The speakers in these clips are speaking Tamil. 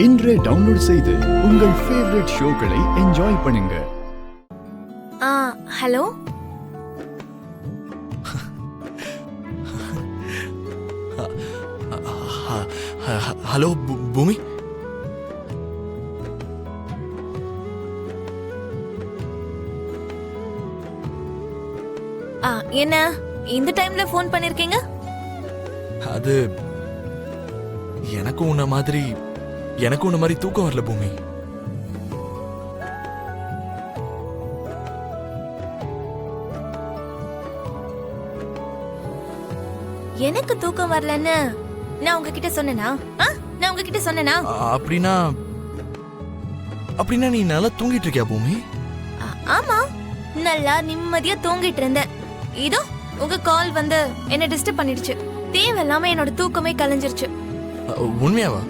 இன்றே டவுன்லோட் செய்து உங்கள் ஃபேவரட் ஷோக்களை என்ஜாய் பண்ணுங்க. ஹலோ. ஹலோ பூமி. என்ன இந்த டைம்ல ஃபோன் பண்ணிருக்கீங்க? அது எனக்கு உன்ன மாதிரி தூக்கம் வரல பூமி. எனக்கு தூக்கம் வரலன்னு நான் உங்ககிட்ட சொன்னேனா? நான் உங்ககிட்ட சொன்னேனா? அப்படின்னா நீ நல்லா தூங்கிட்டு இருக்கியா பூமி? ஆமா, நல்லா நிம்மதியா தூங்கிட்டு இருந்தேன். இதோ உங்க கால் வந்து என்ன டிஸ்டர்ப் பண்ணிடுச்சு. தேவையில்லாம என்னோட தூக்கமே கலைஞ்சிருச்சு. உண்மையாவா?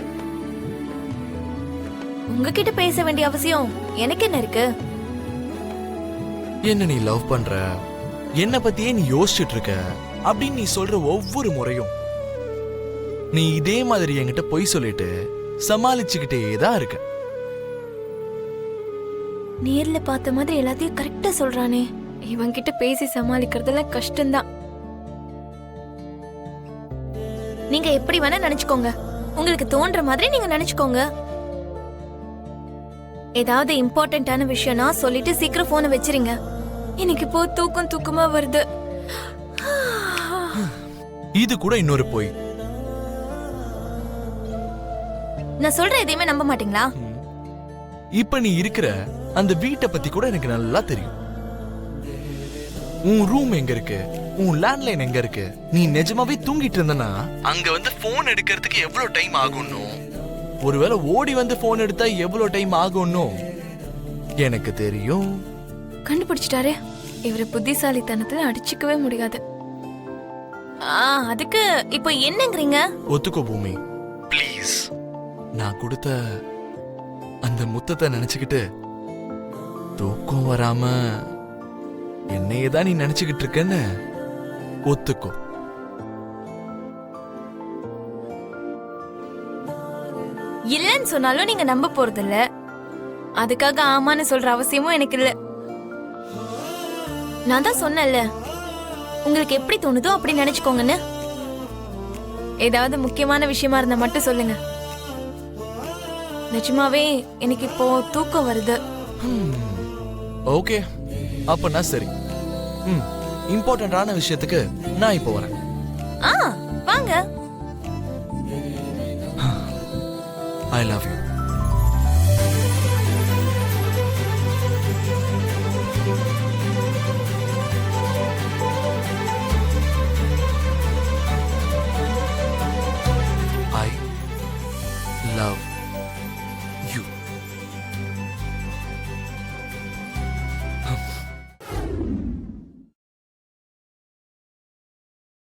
உங்ககிட்ட பேச வேண்டிய அவசியம் எனக்கு என்ன இருக்கு? என்ன நீ லவ் பண்ற, என்ன பத்தியே நீ யோசிச்சுட்டு இருக்க அப்படின்னு நீ சொல்ற ஒவ்வொரு முறையும் நீ இதே மாதிரி என்கிட்ட பொய் சொல்லிட்டு சமாளிச்சுக்கிட்டே தான் இருக்க. நேர்ல பார்த்த மாதிரி எல்லாத்தையும் கரெக்டா சொல்றானே. இவன் கிட்ட பேசி சமாளிக்கிறதுல கஷ்டம்தான். நீங்க எப்படி வேணா நினைச்சுக்கோங்க, உங்களுக்கு தோன்ற மாதிரி நீங்க நினைச்சுக்கோங்க. ஏதாவது இம்பார்ட்டன்டான விஷயம்னா சொல்லிட்டு சீக்கிரம் போனை வச்சிருங்க. எனக்கு இப்போ தூக்கமா வருது. இது கூட இன்னொரு பொய். நான் சொல்ற எதையுமே நம்ப மாட்டீங்களா? இப்ப நீ இருக்கிற அந்த வீட்டை பத்தி கூட எனக்கு நல்லா தெரியும். உன் ரூம் எங்க இருக்கு, உன் லேண்ட்லைன் எங்க இருக்கு. நீ நிஜமாவே தூங்கிட்டு இருந்தனா அங்க வந்து போன் எடுக்கிறதுக்கு எவ்வளவு டைம் ஆகும்னு, ஒருவேளை ஓடி வந்து போன் எடுத்தா எவ்வளவு டைம் ஆகும்னு எனக்கு தெரியும். கண்டுபிடிச்சிட்டாரே. இவரை புத்திசாலித்தனத்துல அடிச்சுக்கவே முடியாது. அதுக்கு இப்போ என்னங்கறீங்க? ஒத்துக்கோ பூமி, ப்ளீஸ். நான் கொடுத்த அந்த முத்தத்தை நினைச்சுக்கிட்டு தூக்கம் வராம என்னையே தான் நீ நினைச்சுக்கிட்டு இருக்கன்னு ஒத்துக்கோ. இல்லன்னு சொன்னாலும் நீங்க நம்ப போறது இல்ல. அதுக்காக ஆமான்னு சொல்ற அவசியமும் எனக்கு இல்ல. நான் தான் சொன்னேன்ல, உங்களுக்கு எப்படி தோணுதோ அப்படி நினைச்சுக்கோங்கன்னு. ஏதாவது முக்கியமான விஷயமா இருந்தா மட்டும் சொல்லுங்க. நிஜமாவே எனக்கு இப்போ தூக்கம் வருது. ஓகே, அப்பனா சரி. இம்பார்ட்டன்டான விஷயத்துக்கு நான் இப்போ வரேன். வாங்க. I love you.